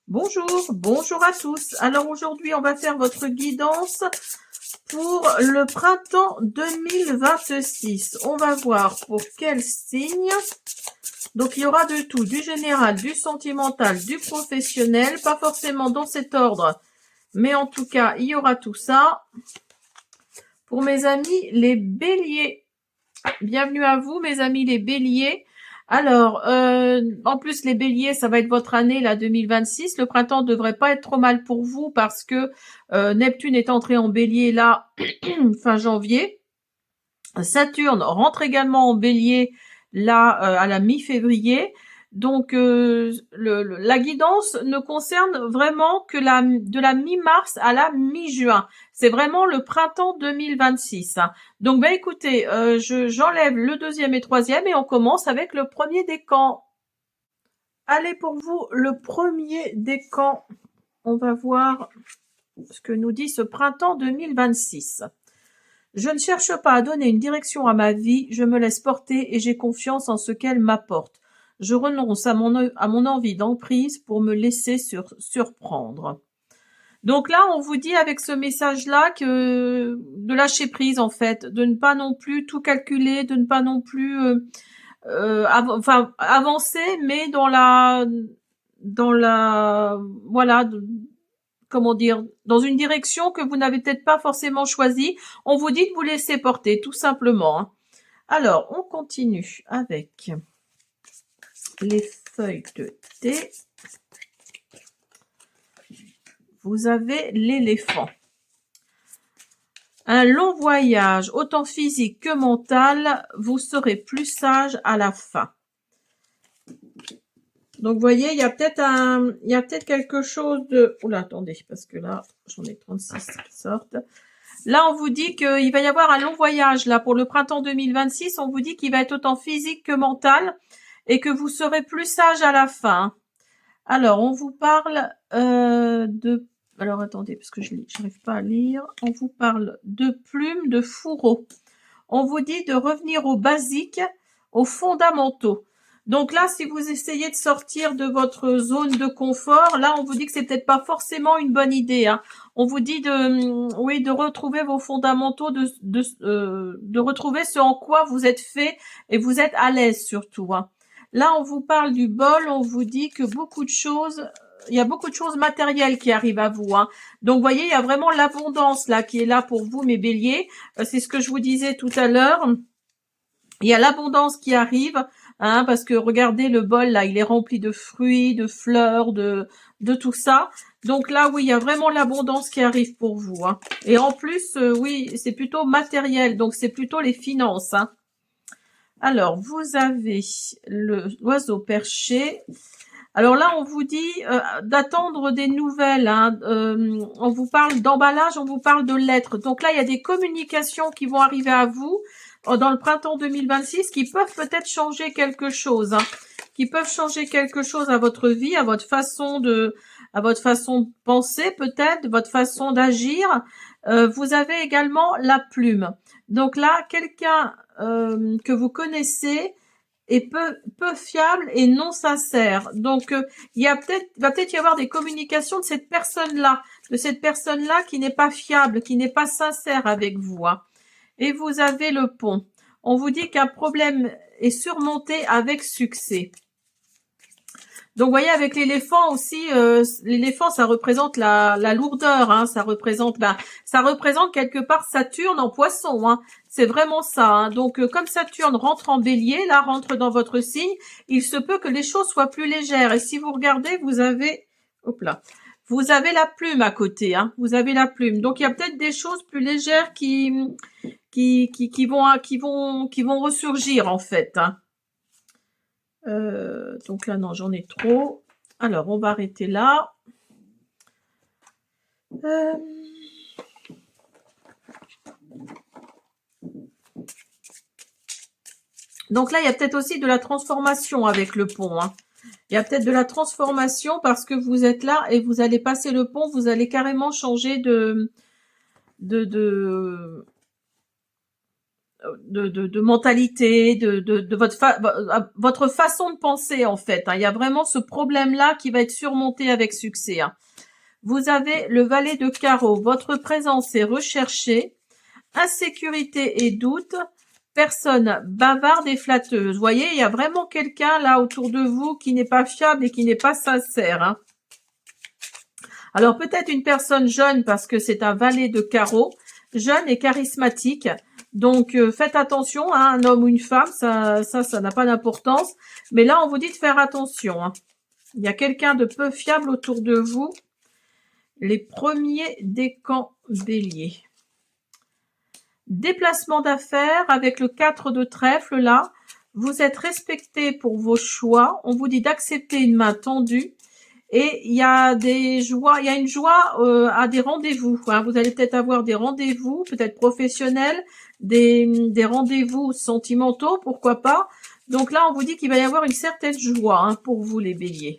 Bonjour, bonjour à tous. Alors aujourd'hui, on va faire votre guidance pour le printemps 2026. On va voir pour quel signe. Donc il y aura de tout, du général, du sentimental, du professionnel, pas forcément dans cet ordre, mais en tout cas, il y aura tout ça. Pour mes amis les béliers, bienvenue à vous mes amis les béliers. Alors, en plus, les béliers, ça va être votre année, là, 2026. Le printemps devrait pas être trop mal pour vous parce que Neptune est entré en bélier, là, fin janvier. Saturne rentre également en bélier, là, à la mi-février. Donc, la guidance ne concerne vraiment que de la mi-mars à la mi-juin. C'est vraiment le printemps 2026. Donc, bah, écoutez, j'enlève le deuxième et troisième et on commence avec le premier décan. Allez, pour vous, le premier décan. On va voir ce que nous dit ce printemps 2026. Je ne cherche pas à donner une direction à ma vie, je me laisse porter et j'ai confiance en ce qu'elle m'apporte. Je renonce à mon envie d'emprise pour me laisser surprendre. Donc là, on vous dit avec ce message-là que de lâcher prise en fait, de ne pas non plus tout calculer, de ne pas non plus avancer, mais dans la voilà, comment dire, dans une direction que vous n'avez peut-être pas forcément choisie. On vous dit de vous laisser porter, tout simplement. Alors, on continue avec les feuilles de thé. Vous avez l'éléphant. Un long voyage, autant physique que mental, vous serez plus sage à la fin. Donc, vous voyez, il y a peut-être quelque chose de... Oula, attendez, parce que là, j'en ai 36 qui sortent. Là, on vous dit qu'il va y avoir un long voyage. Là, pour le printemps 2026, on vous dit qu'il va être autant physique que mental et que vous serez plus sage à la fin. Alors, on vous parle de... Alors, attendez, parce que je n'arrive pas à lire. On vous parle de plumes, de fourreaux. On vous dit de revenir aux basiques, aux fondamentaux. Donc là, si vous essayez de sortir de votre zone de confort, là, on vous dit que c'est peut-être pas forcément une bonne idée. Hein. On vous dit de retrouver vos fondamentaux, de retrouver ce en quoi vous êtes fait et vous êtes à l'aise surtout. Hein. Là, on vous parle du bol, on vous dit que il y a beaucoup de choses matérielles qui arrivent à vous. Hein. Donc, vous voyez, il y a vraiment l'abondance là qui est là pour vous, mes béliers. C'est ce que je vous disais tout à l'heure. Il y a l'abondance qui arrive, hein, parce que regardez le bol là, il est rempli de fruits, de fleurs, de tout ça. Donc là, oui, il y a vraiment l'abondance qui arrive pour vous. Hein. Et en plus, oui, c'est plutôt matériel, donc c'est plutôt les finances. Hein. Alors, vous avez l'oiseau perché. Alors là, on vous dit d'attendre des nouvelles. Hein. On vous parle d'emballage, on vous parle de lettres. Donc là, il y a des communications qui vont arriver à vous dans le printemps 2026 qui peuvent peut-être changer quelque chose. Hein. Qui peuvent changer quelque chose à votre vie, à votre façon de penser peut-être, votre façon d'agir. Vous avez également la plume. Donc là, quelqu'un que vous connaissez est peu fiable et non sincère. Donc, va peut-être y avoir des communications de cette personne-là, qui n'est pas fiable, qui n'est pas sincère avec vous. Hein. Et vous avez le pont. On vous dit qu'un problème est surmonté avec succès. Donc, vous voyez, avec l'éléphant aussi, l'éléphant, ça représente la lourdeur, hein, ça représente quelque part Saturne en poisson, hein. C'est vraiment ça, hein. Donc, comme Saturne rentre en bélier, là, rentre dans votre signe, il se peut que les choses soient plus légères. Et si vous regardez, vous avez la plume à côté, hein. Vous avez la plume. Donc, il y a peut-être des choses plus légères qui vont ressurgir, en fait, hein. Donc là, non, j'en ai trop. Alors, on va arrêter là. Donc là, il y a peut-être aussi de la transformation avec le pont. Hein. Il y a peut-être de la transformation parce que vous êtes là et vous allez passer le pont, vous allez carrément changer de mentalité, de votre façon de penser en fait. Il y a vraiment ce problème-là qui va être surmonté avec succès. Vous avez le valet de carreau. Votre présence est recherchée. Insécurité et doute. Personne bavarde et flatteuse. Vous voyez, il y a vraiment quelqu'un là autour de vous qui n'est pas fiable et qui n'est pas sincère. Alors peut-être une personne jeune parce que c'est un valet de carreau, jeune et charismatique. Donc faites attention, un homme ou une femme, ça n'a pas d'importance. Mais là, on vous dit de faire attention. Il y a quelqu'un de peu fiable autour de vous. Les premiers décans bélier. Déplacement d'affaires avec le 4 de trèfle là. Vous êtes respecté pour vos choix. On vous dit d'accepter une main tendue. Et il y a des joies, il y a une joie à des rendez-vous. Vous allez peut-être avoir des rendez-vous, peut-être professionnels, des rendez-vous sentimentaux, pourquoi pas. Donc là, on vous dit qu'il va y avoir une certaine joie pour vous les béliers.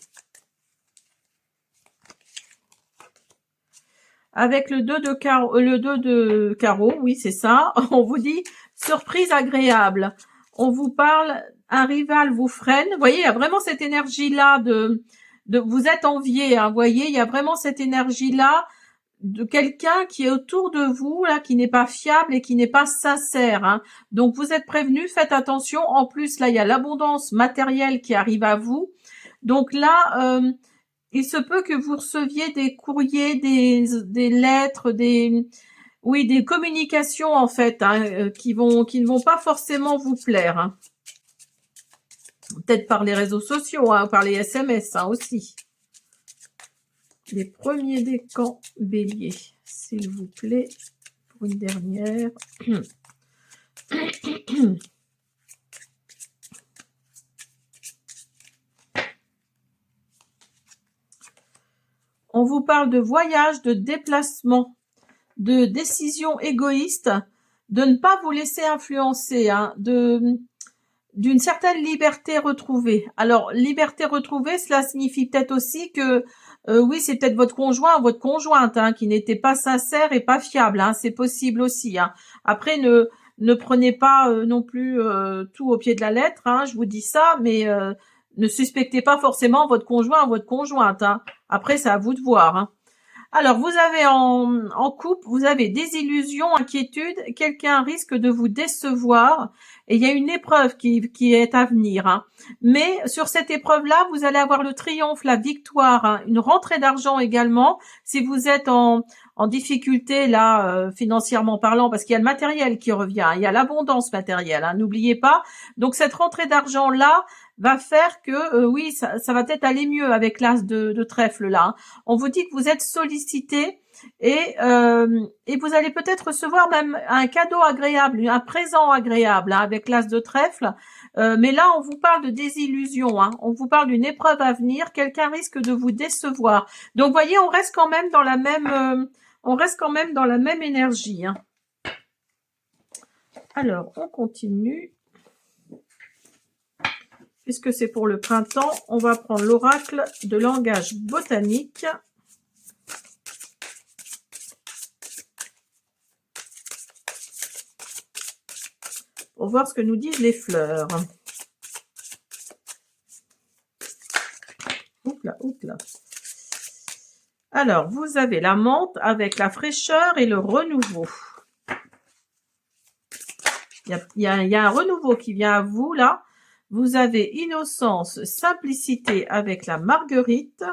Avec le 2 de carreau, oui, c'est ça. On vous dit surprise agréable. On vous parle, un rival vous freine. Vous voyez, il y a vraiment cette énergie-là de vous êtes envié. Vous voyez, il y a vraiment cette énergie-là de quelqu'un qui est autour de vous, là, qui n'est pas fiable et qui n'est pas sincère. Donc, vous êtes prévenus, faites attention. En plus, là, il y a l'abondance matérielle qui arrive à vous. Donc là, il se peut que vous receviez des courriers, des lettres, des communications en fait, qui ne vont pas forcément vous plaire. Peut-être par les réseaux sociaux, par les SMS aussi. Les premiers décans bélier, s'il vous plaît, pour une dernière. On vous parle de voyage, de déplacement, de décision égoïste, de ne pas vous laisser influencer, d'une certaine liberté retrouvée. Alors, liberté retrouvée, cela signifie peut-être aussi que, oui, c'est peut-être votre conjoint ou votre conjointe qui n'était pas sincère et pas fiable. C'est possible aussi. Après, ne prenez pas non plus tout au pied de la lettre. Je vous dis ça, mais ne suspectez pas forcément votre conjoint ou votre conjointe. Après, c'est à vous de voir. Alors, vous avez en couple, vous avez des illusions, inquiétudes, quelqu'un risque de vous décevoir et il y a une épreuve qui est à venir. Mais sur cette épreuve-là, vous allez avoir le triomphe, la victoire, une rentrée d'argent également. Si vous êtes en difficulté là, financièrement parlant, parce qu'il y a le matériel qui revient, il y a l'abondance matérielle, n'oubliez pas. Donc cette rentrée d'argent-là va faire que, oui, ça va peut-être aller mieux avec l'as de trèfle là. On vous dit que vous êtes sollicité et vous allez peut-être recevoir même un cadeau agréable, un présent agréable avec l'as de trèfle. Mais là, on vous parle de désillusion. On vous parle d'une épreuve à venir. Quelqu'un risque de vous décevoir. Donc, voyez, on reste quand même dans la même énergie. Alors, on continue. Puisque c'est pour le printemps, on va prendre l'oracle de langage botanique. Pour voir ce que nous disent les fleurs. Oups là. Alors, vous avez la menthe avec la fraîcheur et le renouveau. Il y a un renouveau qui vient à vous, là. Vous avez innocence, simplicité avec la marguerite.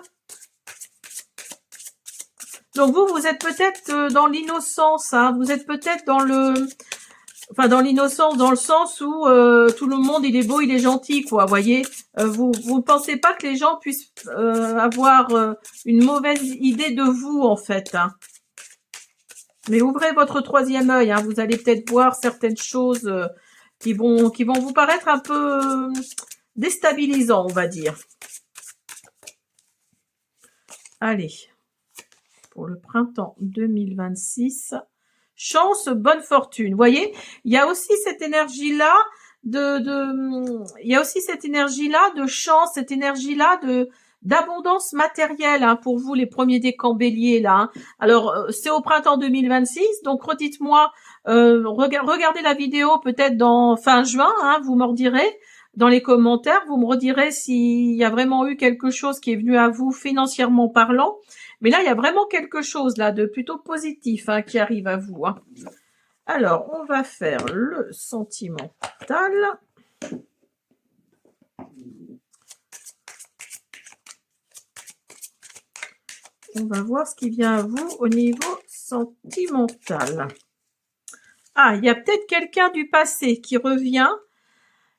Donc, vous êtes peut-être dans l'innocence. Vous êtes peut-être dans l'innocence, dans le sens où tout le monde, il est beau, il est gentil, quoi. Voyez, vous ne pensez pas que les gens puissent avoir une mauvaise idée de vous, en fait. Mais ouvrez votre troisième œil. Vous allez peut-être voir certaines choses qui vont vous paraître un peu déstabilisants, on va dire. Allez, pour le printemps 2026. Chance, bonne fortune. Vous voyez, il y a aussi cette énergie-là il y a aussi cette énergie-là de chance, cette énergie-là d'abondance matérielle hein, pour vous, les premiers décans bélier, là. Hein. Alors, c'est au printemps 2026, donc redites-moi, regardez la vidéo peut-être dans fin juin, hein, vous me redirez dans les commentaires, vous me redirez s'il y a vraiment eu quelque chose qui est venu à vous financièrement parlant. Mais là, il y a vraiment quelque chose là de plutôt positif hein, qui arrive à vous. Hein. Alors, on va faire le sentimental. On va voir ce qui vient à vous au niveau sentimental. Ah, il y a peut-être quelqu'un du passé qui revient.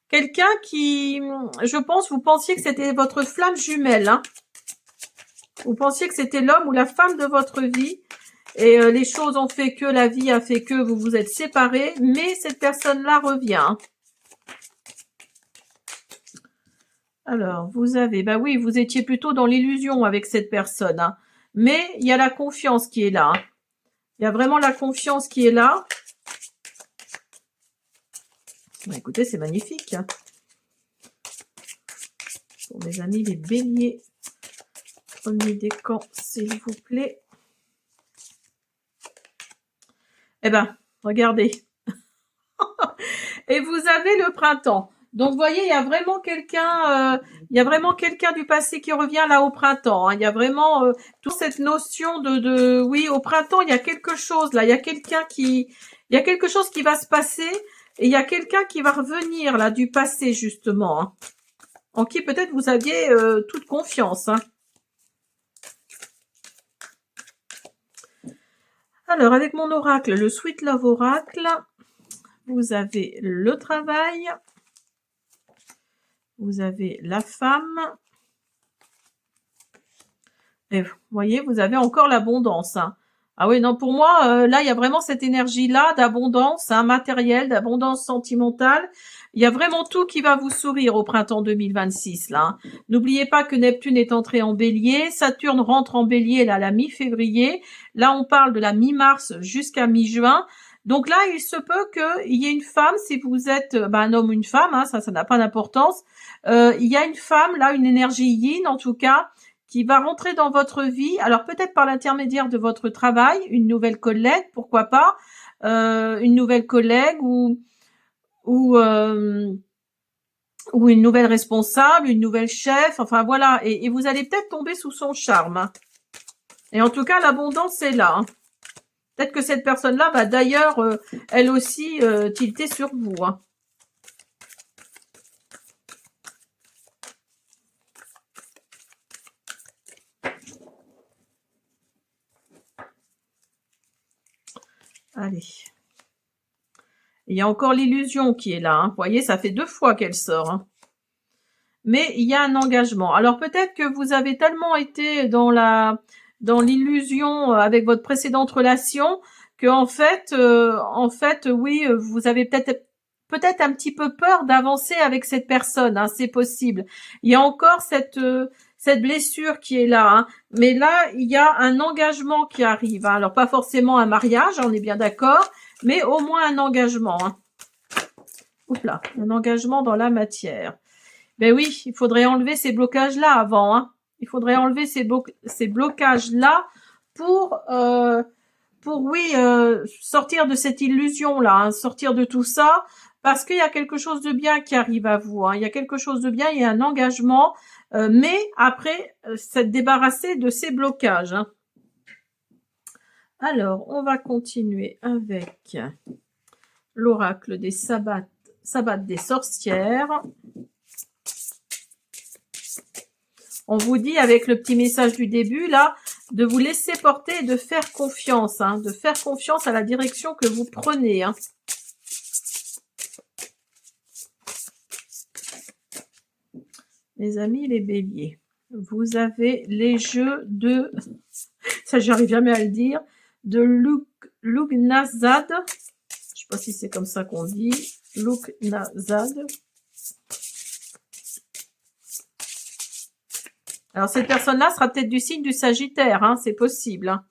Quelqu'un qui, je pense, vous pensiez que c'était votre flamme jumelle. Hein. Vous pensiez que c'était l'homme ou la femme de votre vie. Et les choses ont fait que, la vie a fait que vous vous êtes séparés. Mais cette personne-là revient. Alors, vous avez, bah oui, vous étiez plutôt dans l'illusion avec cette personne. Hein. Mais il y a la confiance qui est là. Hein. Il y a vraiment la confiance qui est là. Bah, écoutez, c'est magnifique. Hein. Pour mes amis, les béliers. Premier décan, s'il vous plaît. Eh ben, regardez. Et vous avez le printemps. Donc, vous voyez, il y a vraiment quelqu'un du passé qui revient là au printemps. Hein. Il y a vraiment toute cette notion oui, au printemps, il y a quelque chose là. Il y a quelque chose qui va se passer et il y a quelqu'un qui va revenir là du passé justement. Hein, en qui peut-être vous aviez toute confiance. Hein. Alors, avec mon oracle, le Sweet Love Oracle, vous avez le travail. Vous avez la femme. Et vous voyez, vous avez encore l'abondance. Hein. Ah oui, non, pour moi, là, il y a vraiment cette énergie-là d'abondance hein, matérielle, d'abondance sentimentale. Il y a vraiment tout qui va vous sourire au printemps 2026. Là. Hein. N'oubliez pas que Neptune est entré en bélier. Saturne rentre en bélier là, la mi-février. Là, on parle de la mi-mars jusqu'à mi-juin. Donc là, il se peut qu'il y ait une femme, si vous êtes un homme ou une femme, hein, ça n'a pas d'importance. Il y a une femme, là, une énergie yin en tout cas, qui va rentrer dans votre vie. Alors peut-être par l'intermédiaire de votre travail, une nouvelle collègue, pourquoi pas, une nouvelle collègue ou une nouvelle responsable, une nouvelle chef, enfin voilà. Et vous allez peut-être tomber sous son charme. Hein. Et en tout cas, l'abondance est là. Hein. Peut-être que cette personne-là va d'ailleurs, elle aussi, tilter sur vous. Hein. Allez. Il y a encore l'illusion qui est là. Hein. Vous voyez, ça fait 2 fois qu'elle sort. Hein. Mais il y a un engagement. Alors peut-être que vous avez tellement été dans l'illusion avec votre précédente relation que en fait, oui, vous avez peut-être un petit peu peur d'avancer avec cette personne. Hein, c'est possible. Il y a encore cette blessure qui est là. Hein. Mais là, il y a un engagement qui arrive. Hein. Alors pas forcément un mariage, on est bien d'accord, mais au moins un engagement. Hein. Oups là, un engagement dans la matière. Ben oui, il faudrait enlever ces blocages-là avant. Hein. Il faudrait enlever ces blocages-là pour oui, sortir de cette illusion-là, hein, sortir de tout ça, parce qu'il y a quelque chose de bien qui arrive à vous. Hein. Il y a quelque chose de bien, il y a un engagement, mais après, s'être débarrassé de ces blocages. Hein. Alors, on va continuer avec l'oracle des sabbats des sorcières. On vous dit avec le petit message du début, là, de vous laisser porter et de faire confiance. Hein, de faire confiance à la direction que vous prenez. Hein. Les amis, les béliers, vous avez les jeux de... Ça, j'arrive jamais à le dire. De Lugnasad. Je sais pas si c'est comme ça qu'on dit. Lugnasad. Alors, cette personne-là sera peut-être du signe du Sagittaire, hein, c'est possible. Hein.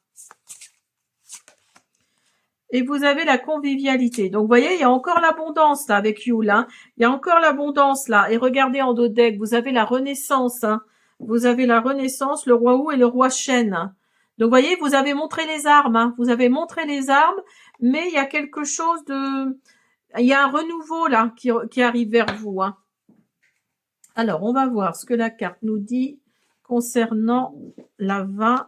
Et vous avez la convivialité. Donc, vous voyez, il y a encore l'abondance, là, avec Yule. Hein. Il y a encore l'abondance, là. Et regardez en dos de deck, vous avez la renaissance. Hein. Vous avez la Renaissance, le roi Ou et le roi Chêne. Donc, vous voyez, vous avez montré les armes. Hein. Vous avez montré les armes, mais il y a quelque chose de... Il y a un renouveau là qui arrive vers vous. Hein. Alors, on va voir ce que la carte nous dit concernant la 20.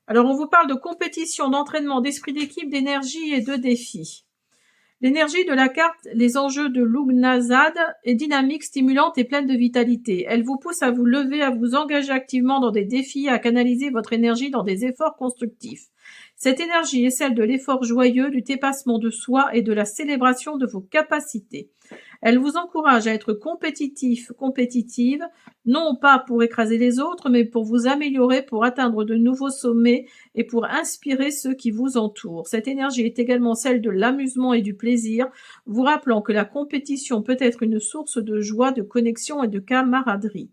Alors, on vous parle de compétition, d'entraînement, d'esprit d'équipe, d'énergie et de défi. L'énergie de la carte, les enjeux de Lugnasad est dynamique, stimulante et pleine de vitalité. Elle vous pousse à vous lever, à vous engager activement dans des défis, à canaliser votre énergie dans des efforts constructifs. Cette énergie est celle de l'effort joyeux, du dépassement de soi et de la célébration de vos capacités. Elle vous encourage à être compétitive, non pas pour écraser les autres, mais pour vous améliorer, pour atteindre de nouveaux sommets et pour inspirer ceux qui vous entourent. Cette énergie est également celle de l'amusement et du plaisir, vous rappelant que la compétition peut être une source de joie, de connexion et de camaraderie.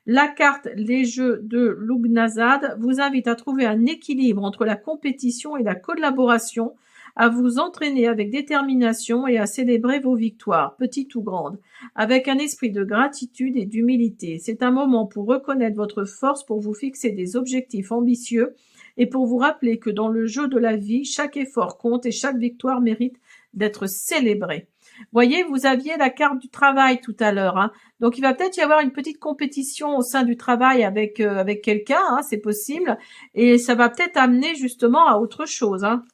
La carte Les Jeux de Lugnasad vous invite à trouver un équilibre entre la compétition et la collaboration, à vous entraîner avec détermination et à célébrer vos victoires, petites ou grandes, avec un esprit de gratitude et d'humilité. C'est un moment pour reconnaître votre force, pour vous fixer des objectifs ambitieux et pour vous rappeler que dans le jeu de la vie, chaque effort compte et chaque victoire mérite d'être célébrée. Voyez, vous aviez la carte du travail tout à l'heure. Hein. Donc, il va peut-être y avoir une petite compétition au sein du travail avec quelqu'un, hein, c'est possible. Et ça va peut-être amener justement à autre chose. Hein.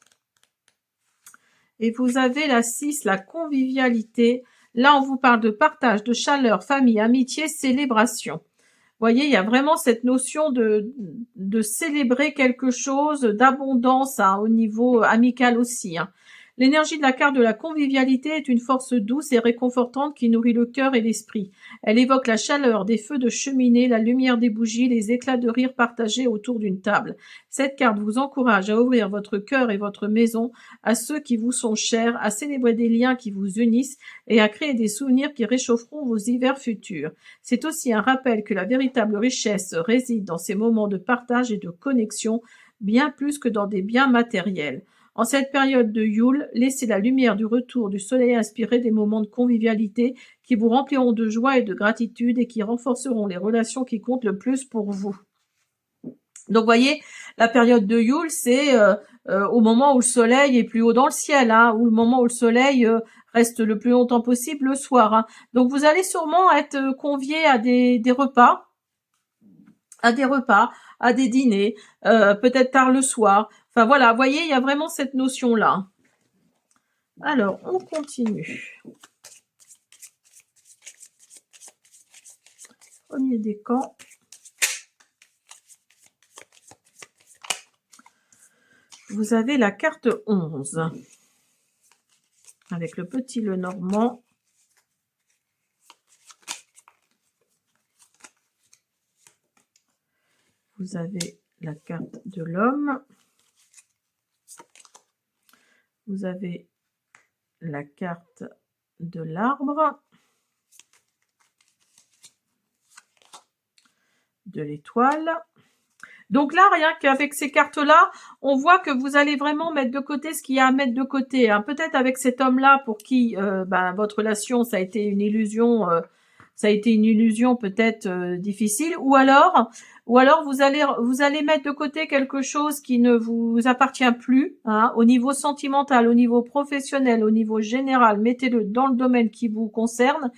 Et vous avez la 6, la convivialité. Là, on vous parle de partage, de chaleur, famille, amitié, célébration. Vous voyez, il y a vraiment cette notion de célébrer quelque chose, d'abondance hein, au niveau amical aussi. Hein. L'énergie de la carte de la convivialité est une force douce et réconfortante qui nourrit le cœur et l'esprit. Elle évoque la chaleur des feux de cheminée, la lumière des bougies, les éclats de rire partagés autour d'une table. Cette carte vous encourage à ouvrir votre cœur et votre maison à ceux qui vous sont chers, à célébrer des liens qui vous unissent et à créer des souvenirs qui réchaufferont vos hivers futurs. C'est aussi un rappel que la véritable richesse réside dans ces moments de partage et de connexion, bien plus que dans des biens matériels. En cette période de Yule, laissez la lumière du retour du soleil inspirer des moments de convivialité qui vous rempliront de joie et de gratitude et qui renforceront les relations qui comptent le plus pour vous. Donc, voyez, la période de Yule, c'est au moment où le soleil est plus haut dans le ciel, hein, ou le moment où le soleil reste le plus longtemps possible le soir. Hein. Donc, vous allez sûrement être conviés à des repas, à des dîners, peut-être tard le soir. Enfin voilà, vous voyez, il y a vraiment cette notion-là. Alors, on continue. Premier décan. Vous avez la carte 11. Avec le petit Lenormand. Vous avez la carte de l'homme. Vous avez la carte de l'arbre, de l'étoile. Donc là, rien qu'avec ces cartes-là, on voit que vous allez vraiment mettre de côté ce qu'il y a à mettre de côté. Hein. Peut-être avec cet homme-là pour qui votre relation, ça a été une illusion, peut-être difficile, ou alors vous allez mettre de côté quelque chose qui ne vous appartient plus, hein, au niveau sentimental, au niveau professionnel, au niveau général, mettez-le dans le domaine qui vous concerne.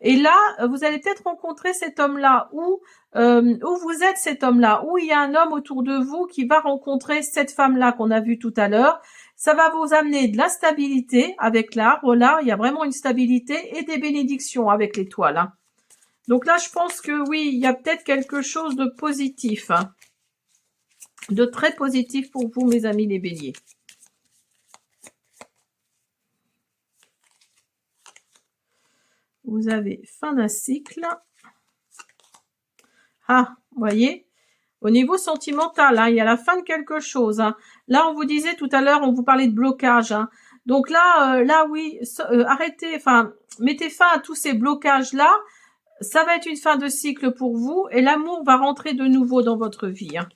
Et là, vous allez peut-être rencontrer cet homme-là où vous êtes cet homme-là, où il y a un homme autour de vous qui va rencontrer cette femme-là qu'on a vue tout à l'heure. Ça va vous amener de la stabilité avec l'arbre. Là, il y a vraiment une stabilité et des bénédictions avec l'étoile. Hein. Donc là, je pense que oui, il y a peut-être quelque chose de positif, hein, de très positif pour vous, mes amis les béliers. Vous avez fin d'un cycle. Ah, vous voyez, au niveau sentimental, hein, il y a la fin de quelque chose. Hein. Là, on vous disait tout à l'heure, on vous parlait de blocage. Hein. Donc là, oui, arrêtez, mettez fin à tous ces blocages-là. Ça va être une fin de cycle pour vous et l'amour va rentrer de nouveau dans votre vie. Hein.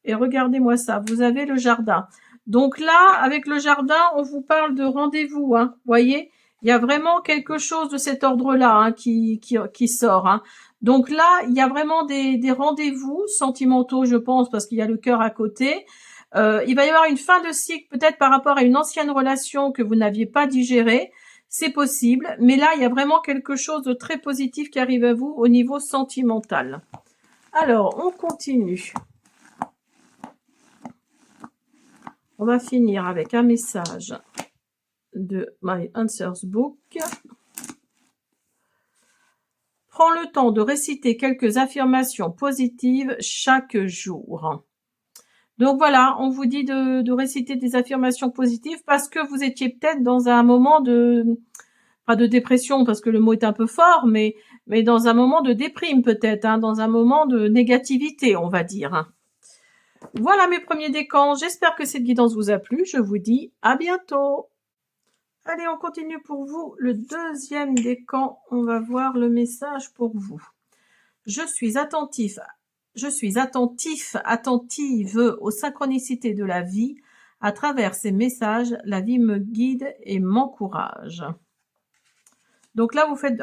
Et regardez-moi ça, vous avez le jardin. Donc là, avec le jardin, on vous parle de rendez-vous, hein, voyez. Il y a vraiment quelque chose de cet ordre-là hein, qui sort. Hein. Donc là, il y a vraiment des rendez-vous sentimentaux, je pense, parce qu'il y a le cœur à côté. Il va y avoir une fin de cycle, peut-être par rapport à une ancienne relation que vous n'aviez pas digérée. C'est possible, mais là, il y a vraiment quelque chose de très positif qui arrive à vous au niveau sentimental. Alors, on continue. On va finir avec un message de My Answers Book. Prends le temps de réciter quelques affirmations positives chaque jour. Donc voilà, on vous dit de réciter des affirmations positives parce que vous étiez peut-être dans un moment pas de dépression parce que le mot est un peu fort, mais dans un moment de déprime peut-être, hein, dans un moment de négativité, on va dire. Voilà mes premiers décans, j'espère que cette guidance vous a plu, je vous dis à bientôt. Allez, on continue pour vous le deuxième décan, on va voir le message pour vous. Je suis attentive aux synchronicités de la vie. À travers ces messages, la vie me guide et m'encourage. Donc là, vous faites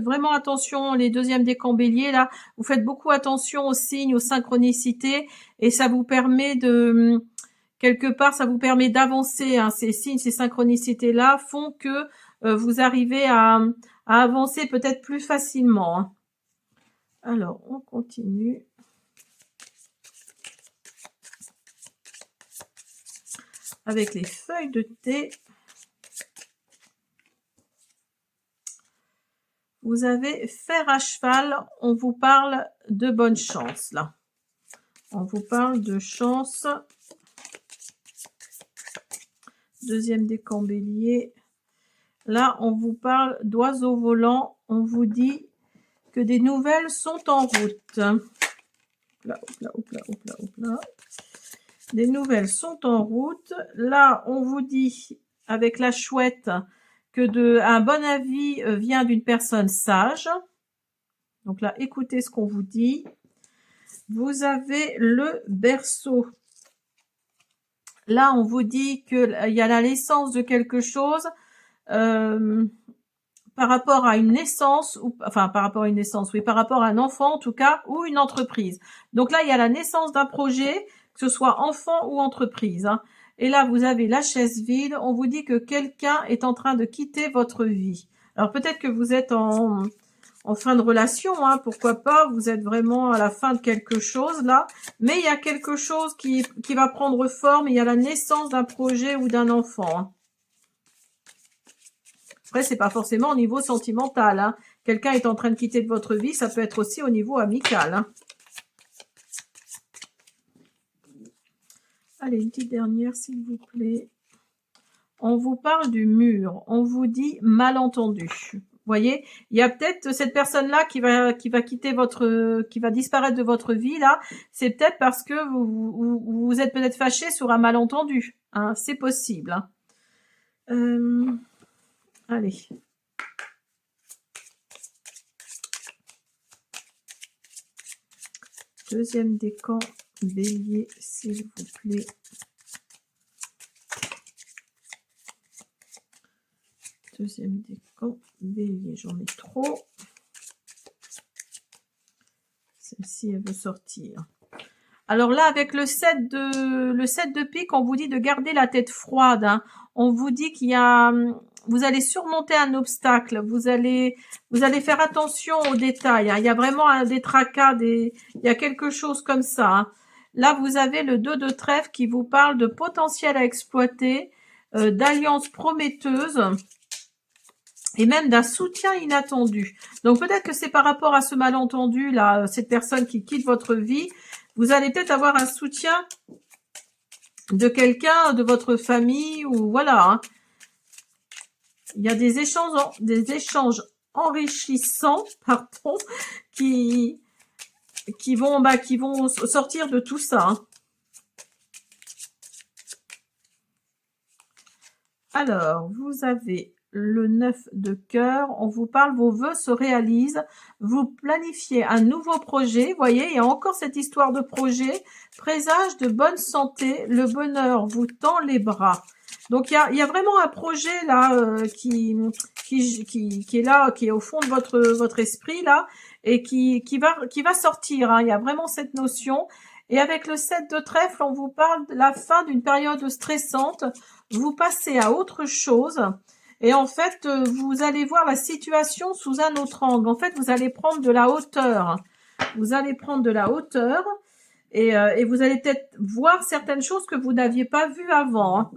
vraiment attention, les deuxièmes décans bélier, là, vous faites beaucoup attention aux signes, aux synchronicités, et ça vous permet quelque part, ça vous permet d'avancer. Hein. Ces signes, ces synchronicités-là font que vous arrivez à avancer peut-être plus facilement. Hein. Alors, on continue. Avec les feuilles de thé. Vous avez fer à cheval, on vous parle de bonne chance là. On vous parle de chance. Deuxième décan bélier. Là, on vous parle d'oiseaux volants. On vous dit que des nouvelles sont en route. Là, hop là. Des nouvelles sont en route. Là, on vous dit, avec la chouette, que un bon avis vient d'une personne sage. Donc là, écoutez ce qu'on vous dit. Vous avez le berceau. Là, on vous dit qu'il y a la naissance de quelque chose par rapport à une naissance, par rapport à un enfant en tout cas, ou une entreprise. Donc là, il y a la naissance d'un projet, que ce soit enfant ou entreprise. Hein. Et là, vous avez la chaise vide. On vous dit que quelqu'un est en train de quitter votre vie. Alors peut-être que vous êtes en fin de relation, hein, pourquoi pas, vous êtes vraiment à la fin de quelque chose là, mais il y a quelque chose qui va prendre forme, il y a la naissance d'un projet ou d'un enfant. Hein. Après, c'est pas forcément au niveau sentimental. Hein. Quelqu'un est en train de quitter de votre vie, ça peut être aussi au niveau amical. Hein. Allez, une petite dernière, s'il vous plaît. On vous parle du mur. On vous dit malentendu. Vous voyez, il y a peut-être cette personne-là qui va quitter qui va disparaître de votre vie là. C'est peut-être parce que vous êtes peut-être fâché sur un malentendu. Hein, c'est possible. Hein. Allez. Deuxième décan bélier, s'il vous plaît. Deuxième décan bélier, j'en ai trop. Celle-ci, elle veut sortir. Alors là, avec le 7 de pique, on vous dit de garder la tête froide. Hein. On vous dit vous allez surmonter un obstacle. Vous allez faire attention aux détails. Hein. Il y a vraiment des tracas, il y a quelque chose comme ça. Hein. Là, vous avez le 2 de trèfle qui vous parle de potentiel à exploiter, d'alliances prometteuses et même d'un soutien inattendu. Donc peut-être que c'est par rapport à ce malentendu là, cette personne qui quitte votre vie. Vous allez peut-être avoir un soutien de quelqu'un de votre famille ou voilà. Hein. Il y a des échanges enrichissants, pardon, qui vont sortir de tout ça. Hein. Alors, vous avez le 9 de cœur, on vous parle, vos vœux se réalisent, vous planifiez un nouveau projet, vous voyez, il y a encore cette histoire de projet, présage de bonne santé, le bonheur vous tend les bras. Donc il y a vraiment un projet là qui est là, qui est au fond de votre esprit là, et qui va sortir. Hein. Il y a vraiment cette notion. Et avec le 7 de trèfle, on vous parle de la fin d'une période stressante. Vous passez à autre chose. Et en fait, vous allez voir la situation sous un autre angle. En fait, vous allez prendre de la hauteur. Vous allez prendre de la hauteur et vous allez peut-être voir certaines choses que vous n'aviez pas vues avant. Hein.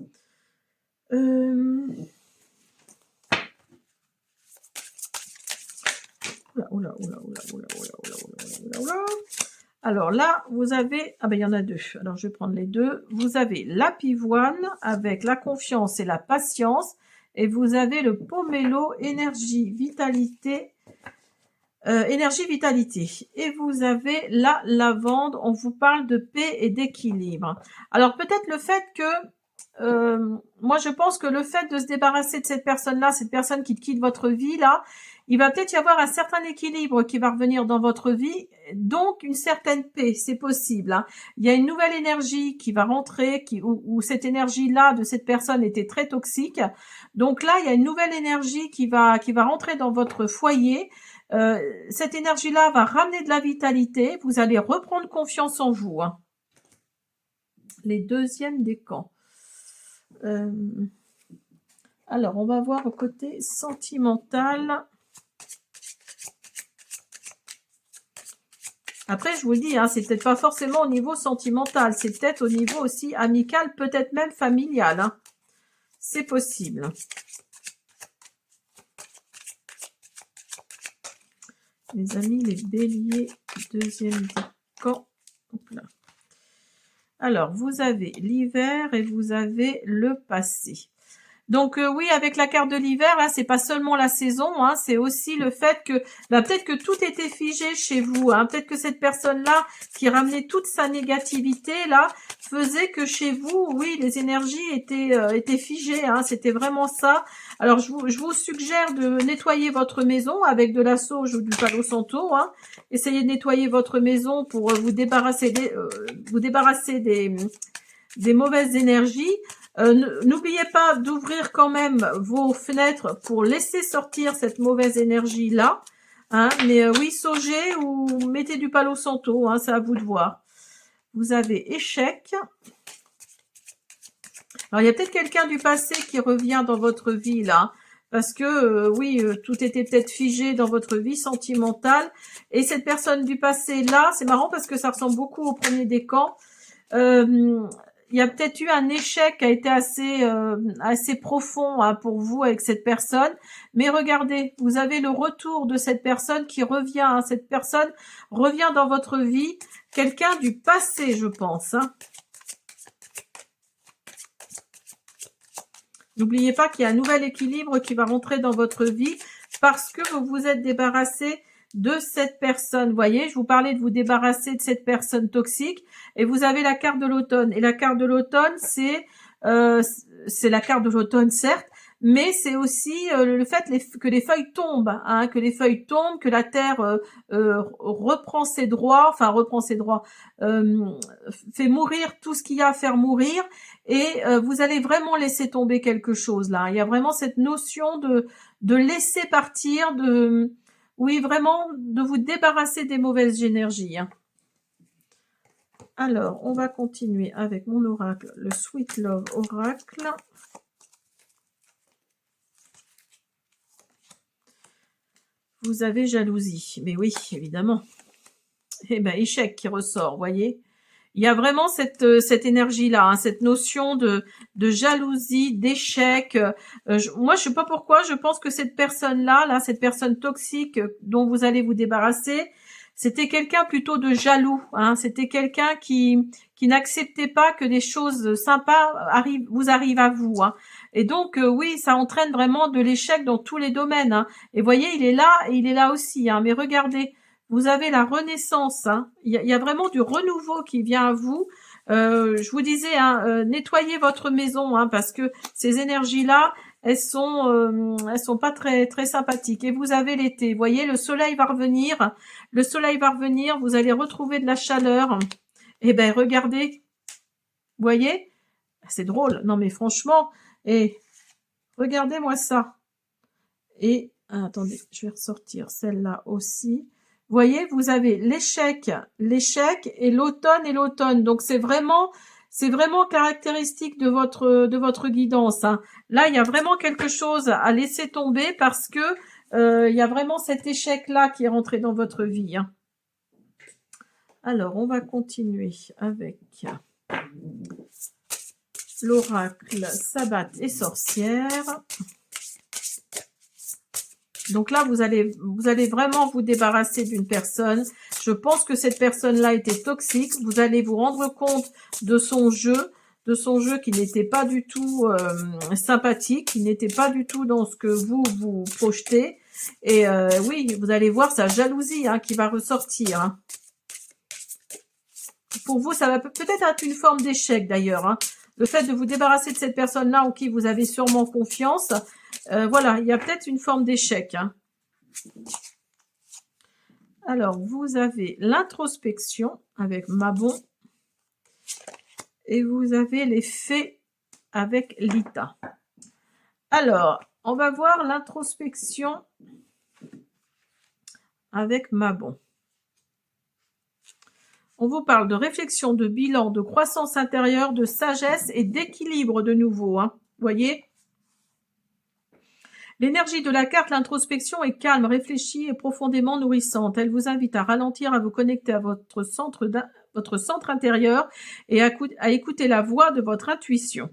Alors là, vous avez... Ah ben, il y en a deux. Alors, je vais prendre les deux. Vous avez la pivoine avec la confiance et la patience. Et vous avez le pomelo, énergie, vitalité. Énergie, vitalité. Et vous avez la lavande. On vous parle de paix et d'équilibre. Alors, peut-être le fait que... moi, je pense que le fait de se débarrasser de cette personne-là, cette personne qui quitte votre vie, là, il va peut-être y avoir un certain équilibre qui va revenir dans votre vie, donc une certaine paix, c'est possible. Hein. Il y a une nouvelle énergie qui va rentrer, où cette énergie-là de cette personne était très toxique. Donc là, il y a une nouvelle énergie qui va rentrer dans votre foyer. Cette énergie-là va ramener de la vitalité. Vous allez reprendre confiance en vous. Hein. Les deuxièmes décans. Alors, on va voir au côté sentimental. Après, je vous le dis, hein, c'est peut-être pas forcément au niveau sentimental, c'est peut-être au niveau aussi amical, peut-être même familial. Hein. C'est possible. Les amis, les béliers, deuxième décan. Alors, vous avez l'hiver et vous avez le passé. Donc oui, avec la carte de l'hiver, hein, c'est pas seulement la saison, hein, c'est aussi le fait que peut-être que tout était figé chez vous. Hein, peut-être que cette personne-là qui ramenait toute sa négativité là faisait que chez vous, oui, les énergies étaient figées. Hein, c'était vraiment ça. Alors je vous suggère de nettoyer votre maison avec de la sauge ou du Palo Santo. Hein. Essayez de nettoyer votre maison pour vous débarrasser des mauvaises énergies. N'oubliez pas d'ouvrir quand même vos fenêtres pour laisser sortir cette mauvaise énergie-là. Hein, mais oui, saugez ou mettez du Palo Santo, hein, c'est à vous de voir. Vous avez échec. Alors, il y a peut-être quelqu'un du passé qui revient dans votre vie, là. Parce que, oui, tout était peut-être figé dans votre vie sentimentale. Et cette personne du passé, là, c'est marrant parce que ça ressemble beaucoup au premier décan. Il y a peut-être eu un échec qui a été assez profond hein, pour vous avec cette personne. Mais regardez, vous avez le retour de cette personne qui revient. Hein, cette personne revient dans votre vie. Quelqu'un du passé, je pense. Hein. N'oubliez pas qu'il y a un nouvel équilibre qui va rentrer dans votre vie parce que vous vous êtes débarrassé de cette personne. Vous voyez, je vous parlais de vous débarrasser de cette personne toxique et vous avez la carte de l'automne. Et la carte de l'automne, c'est la carte de l'automne, certes, mais c'est aussi le fait que les feuilles tombent, hein, que les feuilles tombent, que la terre reprend ses droits, fait mourir tout ce qu'il y a à faire mourir. Et vous allez vraiment laisser tomber quelque chose là. Il y a vraiment cette notion de laisser partir, oui, vraiment de vous débarrasser des mauvaises énergies. Hein. Alors, on va continuer avec mon oracle, le Sweet Love Oracle. Vous avez jalousie. Mais oui, évidemment. Eh ben, échec qui ressort, voyez. Il y a vraiment cette énergie-là, hein, cette notion de jalousie, d'échec. Moi, je sais pas pourquoi, je pense que cette personne-là, cette personne toxique dont vous allez vous débarrasser, c'était quelqu'un plutôt de jaloux. Hein, c'était quelqu'un qui n'acceptait pas que des choses sympas vous arrivent à vous. Hein. Et donc, oui, ça entraîne vraiment de l'échec dans tous les domaines. Hein. Et voyez, il est là aussi. Hein, mais regardez. Vous avez la renaissance, hein. Il y a vraiment du renouveau qui vient à vous. Je vous disais, hein, nettoyez votre maison, hein, parce que ces énergies-là, elles sont pas très très sympathiques. Et vous avez l'été, vous voyez, le soleil va revenir. Le soleil va revenir, vous allez retrouver de la chaleur. Et ben regardez, vous voyez, c'est drôle. Non mais franchement, Et regardez-moi ça. Et attendez, je vais ressortir celle-là aussi. Vous voyez, vous avez l'échec et l'automne. Donc c'est vraiment caractéristique de votre guidance, hein. Là, il y a vraiment quelque chose à laisser tomber parce que il y a vraiment cet échec-là qui est rentré dans votre vie, hein. Alors, on va continuer avec l'oracle Sabbat et sorcière. Donc là, vous allez vraiment vous débarrasser d'une personne. Je pense que cette personne-là était toxique. Vous allez vous rendre compte de son jeu qui n'était pas du tout sympathique, qui n'était pas du tout dans ce que vous projetez. Et oui, vous allez voir sa jalousie, hein, qui va ressortir, hein. Pour vous, ça va peut-être être une forme d'échec d'ailleurs, hein. Le fait de vous débarrasser de cette personne-là en qui vous avez sûrement confiance, voilà, il y a peut-être une forme d'échec, hein. Alors, vous avez l'introspection avec Mabon et vous avez les fées avec Lita. Alors, on va voir l'introspection avec Mabon. On vous parle de réflexion, de bilan, de croissance intérieure, de sagesse et d'équilibre de nouveau, hein. Vous voyez ? L'énergie de la carte, l'introspection, est calme, réfléchie et profondément nourrissante. Elle vous invite à ralentir, à vous connecter à votre centre intérieur et à écouter la voix de votre intuition.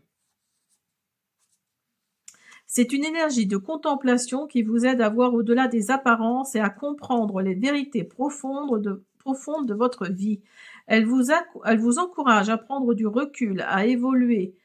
C'est une énergie de contemplation qui vous aide à voir au-delà des apparences et à comprendre les vérités profondes de votre vie. Elle vous encourage à prendre du recul, à évaluer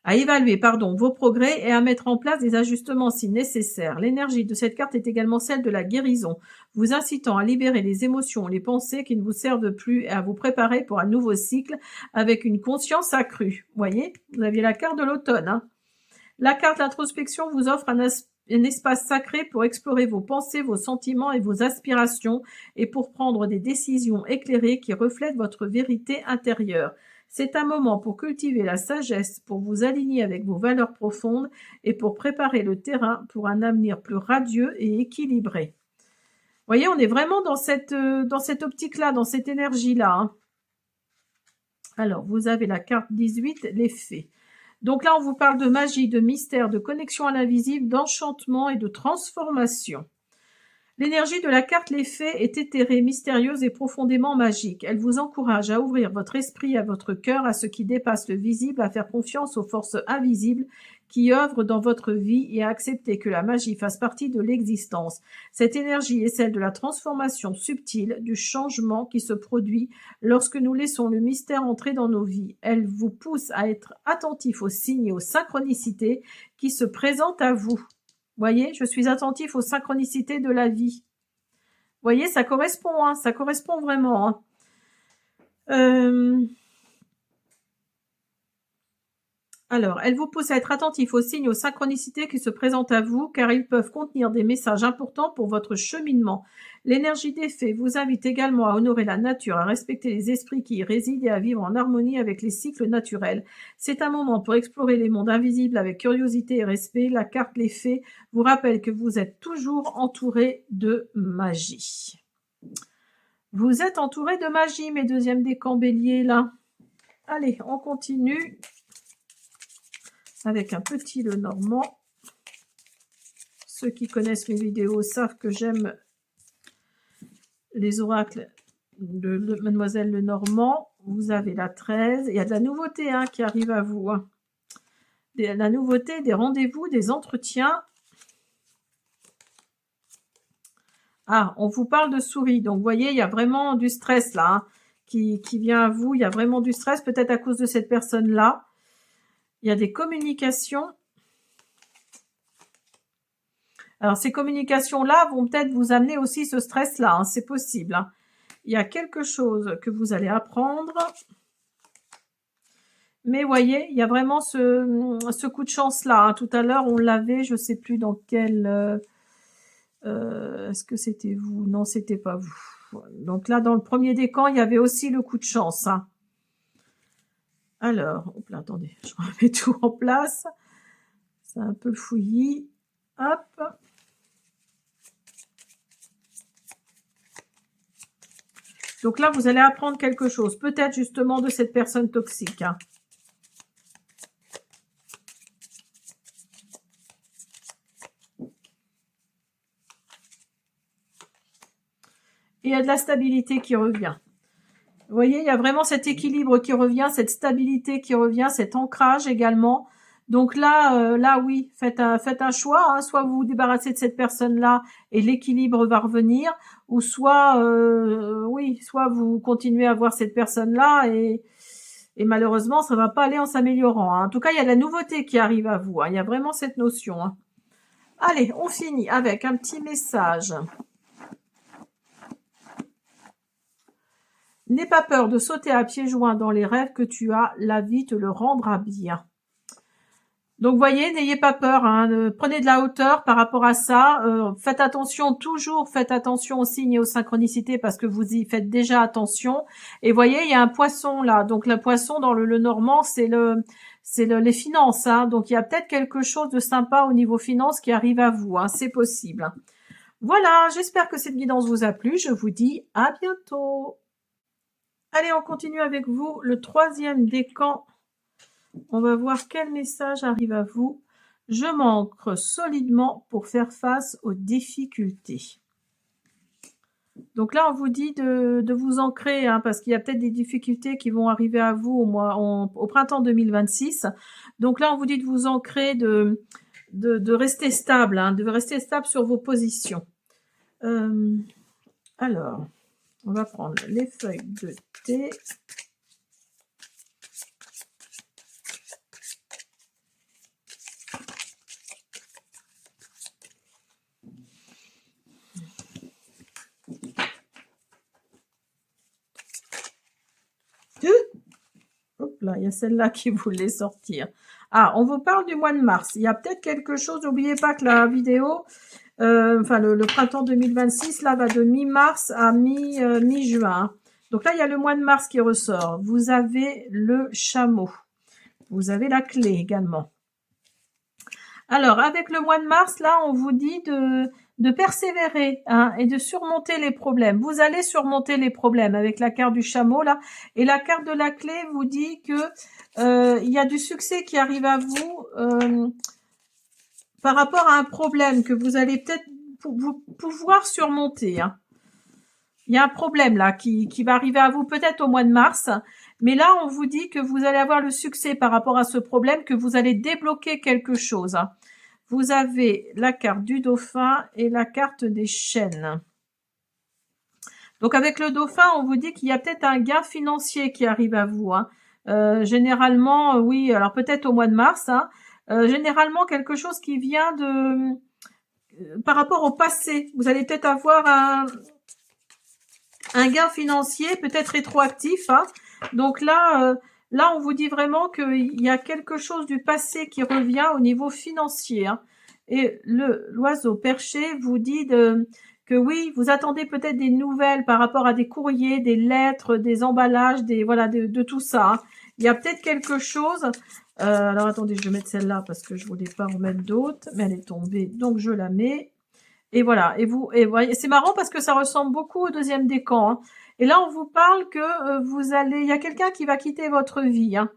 vos progrès et à mettre en place des ajustements si nécessaire. L'énergie de cette carte est également celle de la guérison, vous incitant à libérer les émotions, les pensées qui ne vous servent plus et à vous préparer pour un nouveau cycle avec une conscience accrue. Vous voyez, vous aviez la carte de l'automne, hein. La carte d'introspection vous offre un espace sacré pour explorer vos pensées, vos sentiments et vos aspirations et pour prendre des décisions éclairées qui reflètent votre vérité intérieure. C'est un moment pour cultiver la sagesse, pour vous aligner avec vos valeurs profondes et pour préparer le terrain pour un avenir plus radieux et équilibré. Vous voyez, on est vraiment dans cette optique-là, dans cette énergie-là, hein. Alors, vous avez la carte 18, les fées. Donc là, on vous parle de magie, de mystère, de connexion à l'invisible, d'enchantement et de transformation. L'énergie de la carte Les Fées est éthérée, mystérieuse et profondément magique. Elle vous encourage à ouvrir votre esprit, à votre cœur, à ce qui dépasse le visible, à faire confiance aux forces invisibles qui œuvrent dans votre vie et à accepter que la magie fasse partie de l'existence. Cette énergie est celle de la transformation subtile, du changement qui se produit lorsque nous laissons le mystère entrer dans nos vies. Elle vous pousse à être attentif aux signes et aux synchronicités qui se présentent à vous. Voyez, je suis attentif aux synchronicités de la vie. Voyez, ça correspond, hein, ça correspond vraiment, hein. Alors, elle vous pousse à être attentif aux signes, aux synchronicités qui se présentent à vous, car ils peuvent contenir des messages importants pour votre cheminement. L'énergie des fées vous invite également à honorer la nature, à respecter les esprits qui y résident et à vivre en harmonie avec les cycles naturels. C'est un moment pour explorer les mondes invisibles avec curiosité et respect. La carte Les Fées vous rappelle que vous êtes toujours entouré de magie. Vous êtes entouré de magie, mes deuxièmes décans béliers, là. Allez, on continue avec un petit Lenormand. Ceux qui connaissent mes vidéos savent que j'aime les oracles de Mademoiselle Lenormand. Vous avez la 13. Il y a de la nouveauté, hein, qui arrive à vous, hein. La nouveauté, des rendez-vous, des entretiens. Ah, on vous parle de souris. Donc, vous voyez, il y a vraiment du stress là, hein, qui vient à vous. Il y a vraiment du stress, peut-être à cause de cette personne-là. Il y a des communications. Alors, ces communications-là vont peut-être vous amener aussi ce stress-là, hein, c'est possible, hein. Il y a quelque chose que vous allez apprendre. Mais voyez, il y a vraiment ce coup de chance-là, hein. Tout à l'heure, on l'avait, je ne sais plus dans quel... est-ce que c'était vous? Non, c'était pas vous. Donc là, dans le premier décan, il y avait aussi le coup de chance, hein. Alors, hop là, attendez, je remets tout en place. C'est un peu fouillis. Hop. Donc là, vous allez apprendre quelque chose. Peut-être justement de cette personne toxique. Hein. Et il y a de la stabilité qui revient. Vous voyez, il y a vraiment cet équilibre qui revient, cette stabilité qui revient, cet ancrage également. Donc là, oui, faites un choix. Hein. Soit vous vous débarrassez de cette personne-là et l'équilibre va revenir, ou soit, oui, soit vous continuez à voir cette personne-là et malheureusement, ça va pas aller en s'améliorant. Hein. En tout cas, il y a de la nouveauté qui arrive à vous. Hein. Il y a vraiment cette notion. Hein. Allez, on finit avec un petit message. N'aie pas peur de sauter à pieds joints dans les rêves que tu as, la vie te le rendra bien. Donc, voyez, n'ayez pas peur, hein, prenez de la hauteur par rapport à ça. Faites attention, toujours faites attention aux signes et aux synchronicités parce que vous y faites déjà attention. Et voyez, il y a un poisson là. Donc, le poisson dans le normand, c'est les finances. Hein. Donc, il y a peut-être quelque chose de sympa au niveau finance qui arrive à vous. Hein. C'est possible. Voilà, j'espère que cette guidance vous a plu. Je vous dis à bientôt. Allez, on continue avec vous. Le 3e décan. On va voir quel message arrive à vous. Je m'ancre solidement pour faire face aux difficultés. Donc là, on vous dit de vous ancrer, hein, parce qu'il y a peut-être des difficultés qui vont arriver à vous au printemps 2026. Donc là, on vous dit de vous ancrer, de rester stable, hein, de rester stable sur vos positions. Alors, on va prendre les feuilles de thé. Hop là, il y a celle-là qui voulait sortir. Ah, on vous parle du mois de mars. Il y a peut-être quelque chose, n'oubliez pas que la vidéo, le printemps 2026, là, va de mi-mars à mi-juin. Donc là, il y a le mois de mars qui ressort. Vous avez le chameau. Vous avez la clé également. Alors, avec le mois de mars, là, on vous dit de persévérer, hein, et de surmonter les problèmes. Vous allez surmonter les problèmes avec la carte du chameau, là. Et la carte de la clé vous dit que il y a du succès qui arrive à vous par rapport à un problème que vous allez peut-être pouvoir surmonter. Hein. Il y a un problème là qui va arriver à vous peut-être au mois de mars. Mais là, on vous dit que vous allez avoir le succès par rapport à ce problème, que vous allez débloquer quelque chose. Hein. Vous avez la carte du dauphin et la carte des chênes. Donc, avec le dauphin, on vous dit qu'il y a peut-être un gain financier qui arrive à vous. Hein. Généralement, oui, alors peut-être au mois de mars. Hein. Généralement, quelque chose qui vient par rapport au passé. Vous allez peut-être avoir un gain financier, peut-être rétroactif. Hein. Donc là, on vous dit vraiment qu'il y a quelque chose du passé qui revient au niveau financier. Hein. Et l'oiseau perché vous dit que oui, vous attendez peut-être des nouvelles par rapport à des courriers, des lettres, des emballages, de tout ça. Hein. Il y a peut-être quelque chose. Alors attendez, je vais mettre celle-là parce que je voulais pas en mettre d'autres, mais elle est tombée, donc je la mets. Et voilà. Et voyez, c'est marrant parce que ça ressemble beaucoup au 2e décan. Hein. Et là, on vous parle que il y a quelqu'un qui va quitter votre vie. Hein.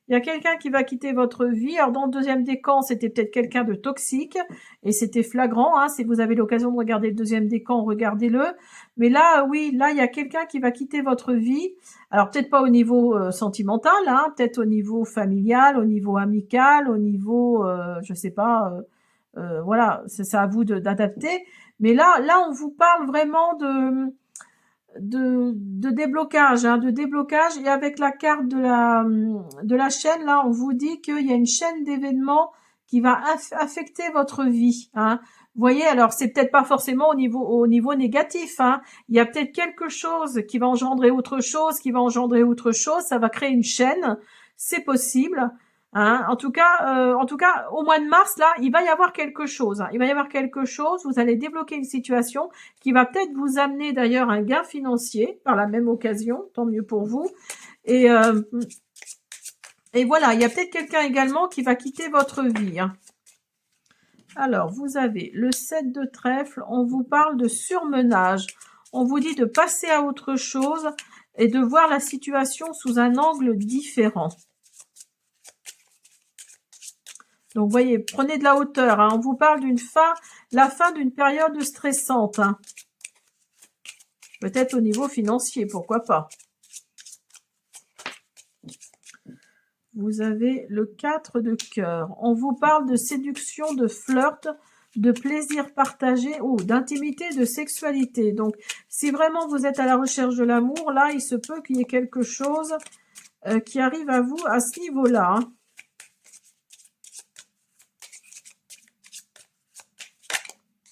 Il y a quelqu'un qui va quitter votre vie. Alors, dans le 2e décan, c'était peut-être quelqu'un de toxique. Et c'était flagrant. Hein. Si vous avez l'occasion de regarder le 2e décan, regardez-le. Mais là, oui, là, il y a quelqu'un qui va quitter votre vie. Alors, peut-être pas au niveau sentimental, hein. Peut-être au niveau familial, au niveau amical, au niveau, je sais pas... voilà, c'est à vous d'adapter. Mais là, on vous parle vraiment de déblocage, hein, de déblocage. Et avec la carte de la chaîne, là, on vous dit qu'il y a une chaîne d'événements qui va affecter votre vie. Hein. Vous voyez, alors c'est peut-être pas forcément au niveau négatif. Hein. Il y a peut-être quelque chose qui va engendrer autre chose, Ça va créer une chaîne. C'est possible. Hein, en tout cas, au mois de mars, là, il va y avoir quelque chose. Hein. Il va y avoir quelque chose. Vous allez débloquer une situation qui va peut-être vous amener d'ailleurs un gain financier par la même occasion. Tant mieux pour vous. Et voilà, il y a peut-être quelqu'un également qui va quitter votre vie. Hein. Alors, vous avez le 7 de trèfle, on vous parle de surmenage. On vous dit de passer à autre chose et de voir la situation sous un angle différent. Donc, vous voyez, prenez de la hauteur. Hein. On vous parle d'une fin, la fin d'une période stressante. Hein. Peut-être au niveau financier, pourquoi pas. Vous avez le 4 de cœur. On vous parle de séduction, de flirt, de plaisir partagé ou d'intimité, de sexualité. Donc, si vraiment vous êtes à la recherche de l'amour, là, il se peut qu'il y ait quelque chose qui arrive à vous à ce niveau-là. Hein.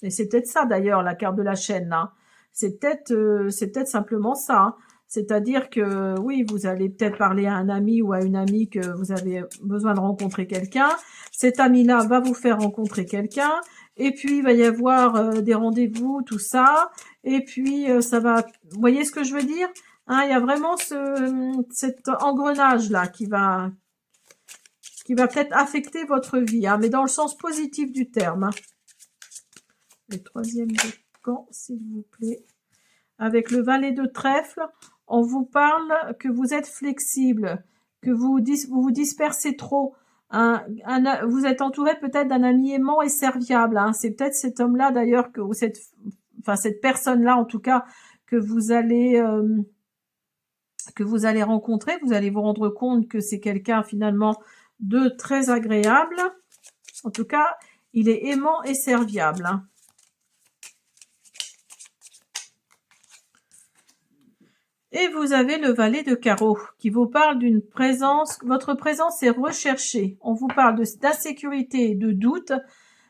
Et c'est peut-être ça d'ailleurs, la carte de la chaîne. Hein. C'est peut-être simplement ça. Hein. C'est-à-dire que oui, vous allez peut-être parler à un ami ou à une amie que vous avez besoin de rencontrer quelqu'un. Cet ami-là va vous faire rencontrer quelqu'un. Et puis, il va y avoir des rendez-vous, tout ça. Et puis, ça va... Vous voyez ce que je veux dire? Hein, il y a vraiment cet engrenage-là qui va peut-être affecter votre vie, hein, mais dans le sens positif du terme. Hein. Le 3e décan, s'il vous plaît. Avec le valet de trèfle, on vous parle que vous êtes flexible, que vous vous dispersez trop. Vous êtes entouré peut-être d'un ami aimant et serviable. Hein. C'est peut-être cet homme-là d'ailleurs, cette personne-là en tout cas, que vous allez rencontrer. Vous allez vous rendre compte que c'est quelqu'un finalement de très agréable. En tout cas, il est aimant et serviable. Hein. Et vous avez le valet de carreau qui vous parle d'une présence. Votre présence est recherchée. On vous parle d'insécurité et de doute.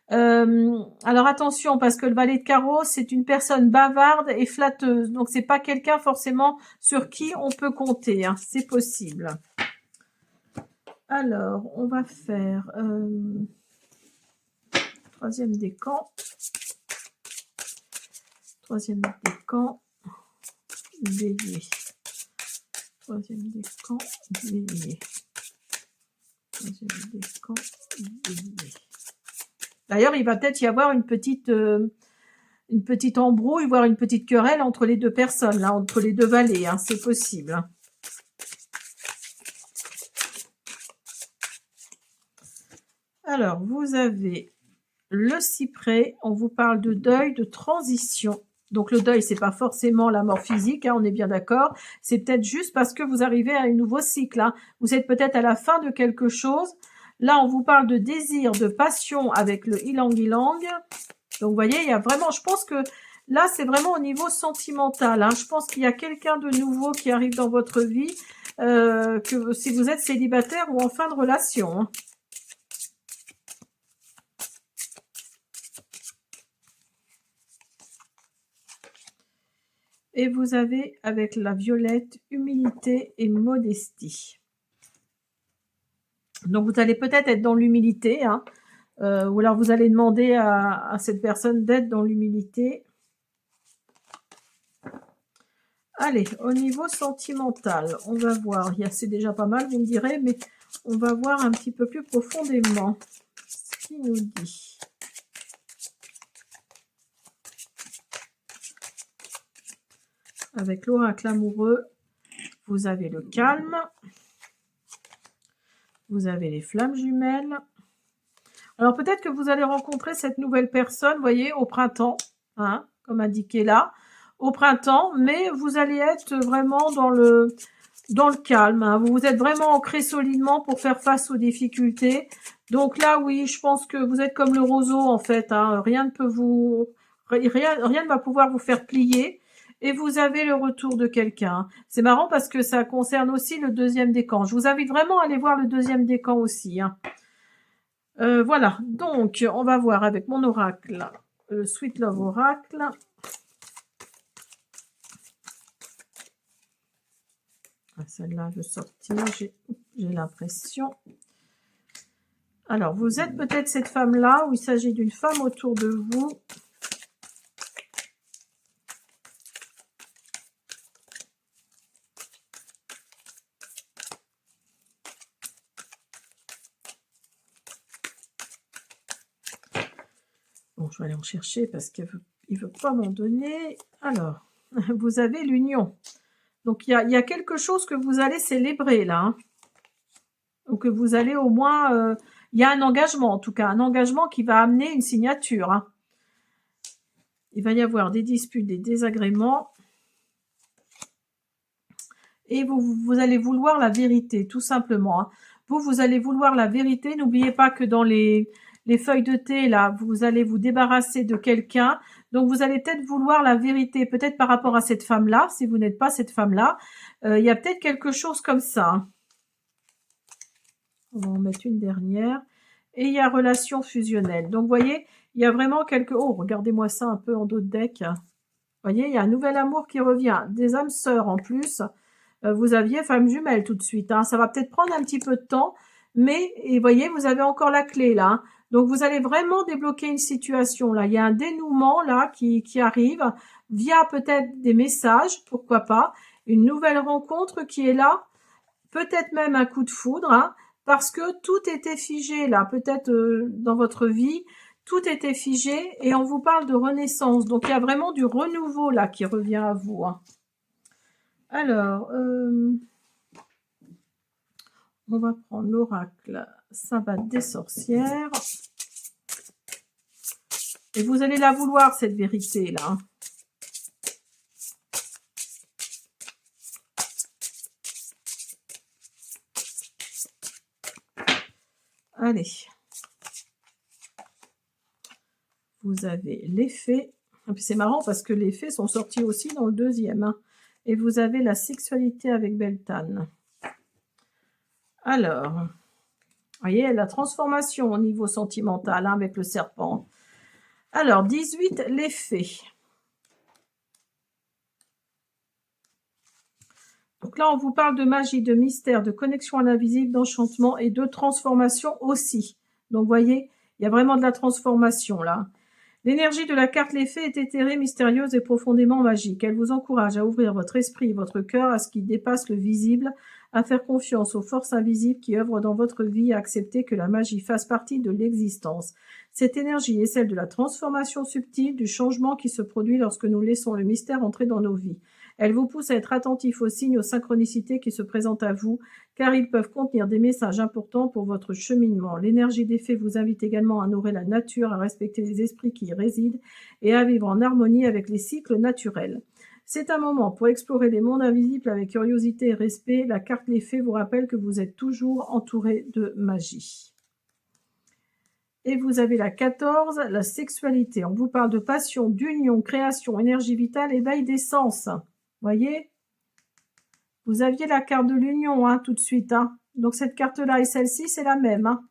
Alors attention, parce que le valet de carreau, c'est une personne bavarde et flatteuse. Donc, c'est pas quelqu'un forcément sur qui on peut compter. Hein. C'est possible. Alors, on va faire 3e décan. 3e décan. Bélier. 3e décan, bélier. 3e décan, bélier. D'ailleurs, il va peut-être y avoir une petite embrouille, voire une petite querelle entre les deux personnes, là, entre les deux valets, hein, c'est possible. Hein. Alors, vous avez le cyprès, on vous parle de deuil, de transition. Donc le deuil, c'est pas forcément la mort physique, hein, on est bien d'accord. C'est peut-être juste parce que vous arrivez à un nouveau cycle. Hein. Vous êtes peut-être à la fin de quelque chose. Là, on vous parle de désir, de passion avec le ilang-ilang. Donc vous voyez, il y a vraiment, je pense que là, c'est vraiment au niveau sentimental. Hein. Je pense qu'il y a quelqu'un de nouveau qui arrive dans votre vie, que si vous êtes célibataire ou en fin de relation. Hein. Et vous avez, avec la violette, humilité et modestie. Donc, vous allez peut-être être dans l'humilité, hein, ou alors vous allez demander à cette personne d'être dans l'humilité. Allez, au niveau sentimental, on va voir. C'est déjà pas mal, vous me direz, mais on va voir un petit peu plus profondément ce qu'il nous dit. Avec l'oracle amoureux, vous avez le calme. Vous avez les flammes jumelles. Alors, peut-être que vous allez rencontrer cette nouvelle personne, vous voyez, au printemps, hein, comme indiqué là, au printemps, mais vous allez être vraiment dans le calme. Hein. Vous êtes vraiment ancré solidement pour faire face aux difficultés. Donc là, oui, je pense que vous êtes comme le roseau, en fait. Hein. Rien ne va pouvoir vous faire plier. Et vous avez le retour de quelqu'un. C'est marrant parce que ça concerne aussi le 2e décan. Je vous invite vraiment à aller voir le 2e décan aussi. Hein. Voilà, donc on va voir avec mon oracle, le Sweet Love Oracle. Celle-là veut sortir, j'ai l'impression. Alors, vous êtes peut-être cette femme-là, ou il s'agit d'une femme autour de vous. Bon, je vais aller en chercher parce qu'il ne veut pas m'en donner. Alors, vous avez l'union. Donc, il y a quelque chose que vous allez célébrer là. Hein. Donc, que vous allez au moins... il y a un engagement, en tout cas. Un engagement qui va amener une signature. Hein. Il va y avoir des disputes, des désagréments. Et vous allez vouloir la vérité, tout simplement. Hein. Vous allez vouloir la vérité. N'oubliez pas que dans les feuilles de thé, là, vous allez vous débarrasser de quelqu'un. Donc, vous allez peut-être vouloir la vérité, peut-être par rapport à cette femme-là, si vous n'êtes pas cette femme-là. Il y a peut-être quelque chose comme ça. Hein. On va en mettre une dernière. Et il y a relation fusionnelle. Donc, vous voyez, il y a vraiment quelques... Oh, regardez-moi ça un peu en dos de deck. Vous voyez, il y a un nouvel amour qui revient. Des âmes sœurs en plus. Vous aviez femme jumelle tout de suite. Hein. Ça va peut-être prendre un petit peu de temps. Mais, et vous voyez, vous avez encore la clé là. Hein. Donc, vous allez vraiment débloquer une situation là. Il y a un dénouement là qui arrive via peut-être des messages, pourquoi pas. Une nouvelle rencontre qui est là. Peut-être même un coup de foudre. Hein. Parce que tout était figé là, peut-être dans votre vie, tout était figé et on vous parle de renaissance. Donc, il y a vraiment du renouveau là qui revient à vous. Hein. Alors, on va prendre l'oracle Sabbat des sorcières. Et vous allez la vouloir, cette vérité là. Allez. Vous avez les fées. Et puis c'est marrant parce que les fées sont sortis aussi dans le deuxième. Hein. Et vous avez la sexualité avec Beltane. Alors, vous voyez, la transformation au niveau sentimental hein, avec le serpent. Alors, 18, les fées. Donc là, on vous parle de magie, de mystère, de connexion à l'invisible, d'enchantement et de transformation aussi. Donc, vous voyez, il y a vraiment de la transformation là. L'énergie de la carte Les Fées est éthérée, mystérieuse et profondément magique. Elle vous encourage à ouvrir votre esprit et votre cœur à ce qui dépasse le visible, à faire confiance aux forces invisibles qui œuvrent dans votre vie et à accepter que la magie fasse partie de l'existence. Cette énergie est celle de la transformation subtile, du changement qui se produit lorsque nous laissons le mystère entrer dans nos vies. Elle vous pousse à être attentif aux signes, aux synchronicités qui se présentent à vous, car ils peuvent contenir des messages importants pour votre cheminement. L'énergie des fées vous invite également à honorer la nature, à respecter les esprits qui y résident et à vivre en harmonie avec les cycles naturels. C'est un moment pour explorer les mondes invisibles avec curiosité et respect. La carte Les Fées vous rappelle que vous êtes toujours entouré de magie. Et vous avez la 14, la sexualité. On vous parle de passion, d'union, création, énergie vitale, éveil des sens. Voyez, vous aviez la carte de l'union hein, tout de suite. Hein. Donc cette carte-là et celle-ci, c'est la même. Hein.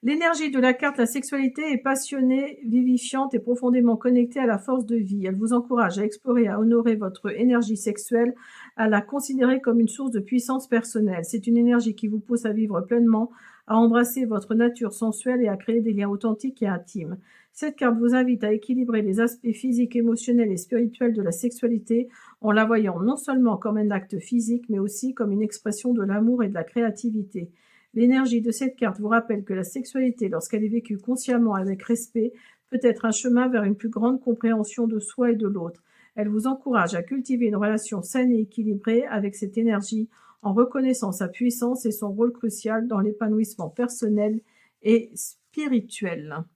L'énergie de la carte, la sexualité, est passionnée, vivifiante et profondément connectée à la force de vie. Elle vous encourage à explorer, à honorer votre énergie sexuelle, à la considérer comme une source de puissance personnelle. C'est une énergie qui vous pousse à vivre pleinement, à embrasser votre nature sensuelle et à créer des liens authentiques et intimes. Cette carte vous invite à équilibrer les aspects physiques, émotionnels et spirituels de la sexualité en la voyant non seulement comme un acte physique, mais aussi comme une expression de l'amour et de la créativité. L'énergie de cette carte vous rappelle que la sexualité, lorsqu'elle est vécue consciemment avec respect, peut être un chemin vers une plus grande compréhension de soi et de l'autre. Elle vous encourage à cultiver une relation saine et équilibrée avec cette énergie en reconnaissant sa puissance et son rôle crucial dans l'épanouissement personnel et spirituel.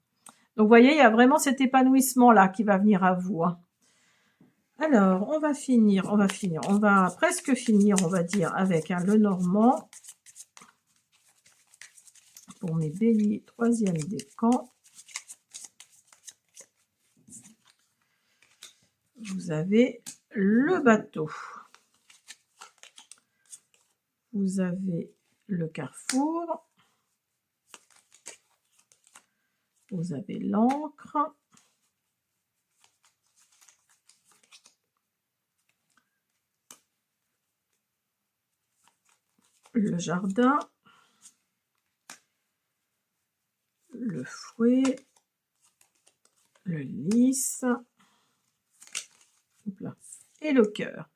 Donc, vous voyez, il y a vraiment cet épanouissement-là qui va venir à vous. Hein. Alors, on va presque finir, on va dire, avec hein, le Normand. Pour mes béliers, 3e décan. Vous avez le bateau. Vous avez le carrefour. Vous avez l'encre. Le jardin. Le fouet, le lys, et le cœur.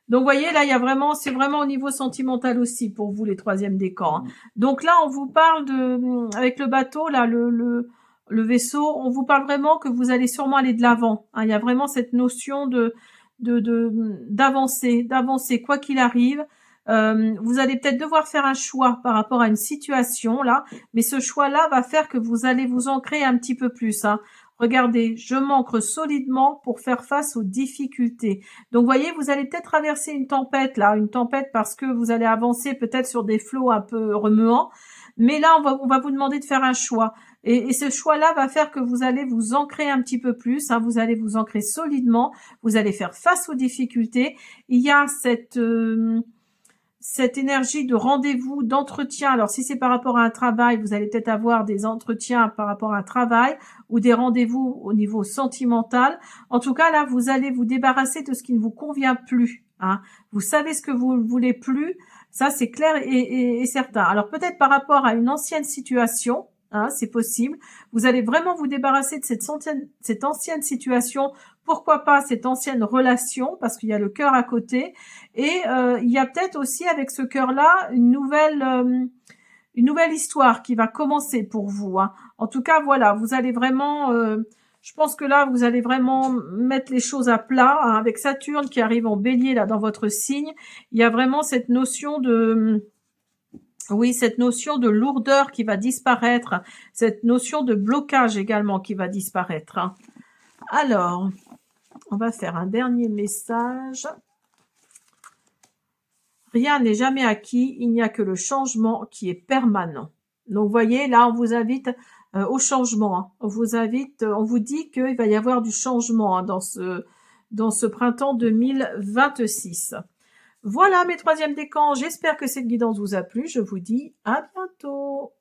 Donc, vous voyez, là, il y a vraiment, c'est vraiment au niveau sentimental aussi pour vous, les 3e décans. Hein. Donc là, on vous parle de, avec le bateau, là, le vaisseau, on vous parle vraiment que vous allez sûrement aller de l'avant. Hein. Il y a vraiment cette notion d'avancer quoi qu'il arrive. Vous allez peut-être devoir faire un choix par rapport à une situation là, mais ce choix-là va faire que vous allez vous ancrer un petit peu plus. Hein. Regardez, je m'ancre solidement pour faire face aux difficultés. Donc, voyez, vous allez peut-être traverser une tempête là, une tempête parce que vous allez avancer peut-être sur des flots un peu remuants. Mais là, on va vous demander de faire un choix. Et ce choix-là va faire que vous allez vous ancrer un petit peu plus. Hein, vous allez vous ancrer solidement. Vous allez faire face aux difficultés. Il y a cette énergie de rendez-vous, d'entretien. Alors, si c'est par rapport à un travail, vous allez peut-être avoir des entretiens par rapport à un travail ou des rendez-vous au niveau sentimental. En tout cas, là, vous allez vous débarrasser de ce qui ne vous convient plus. Hein. Vous savez ce que vous ne voulez plus. Ça, c'est clair et certain. Alors, peut-être par rapport à une ancienne situation, hein, c'est possible. Vous allez vraiment vous débarrasser de cette ancienne situation. Pourquoi pas cette ancienne relation, parce qu'il y a le cœur à côté. Et il y a peut-être aussi avec ce cœur-là une nouvelle histoire qui va commencer pour vous. Hein. En tout cas, voilà, vous allez vraiment... je pense que là, vous allez vraiment mettre les choses à plat. Hein, avec Saturne qui arrive en bélier là dans votre signe, il y a vraiment cette notion de... Oui, cette notion de lourdeur qui va disparaître, cette notion de blocage également qui va disparaître. Hein. Alors, on va faire un dernier message. Rien n'est jamais acquis, il n'y a que le changement qui est permanent. Donc, vous voyez, là, on vous invite au changement. Hein. On vous dit qu'il va y avoir du changement hein, dans ce printemps 2026. Voilà mes troisièmes décans. J'espère que cette guidance vous a plu. Je vous dis à bientôt.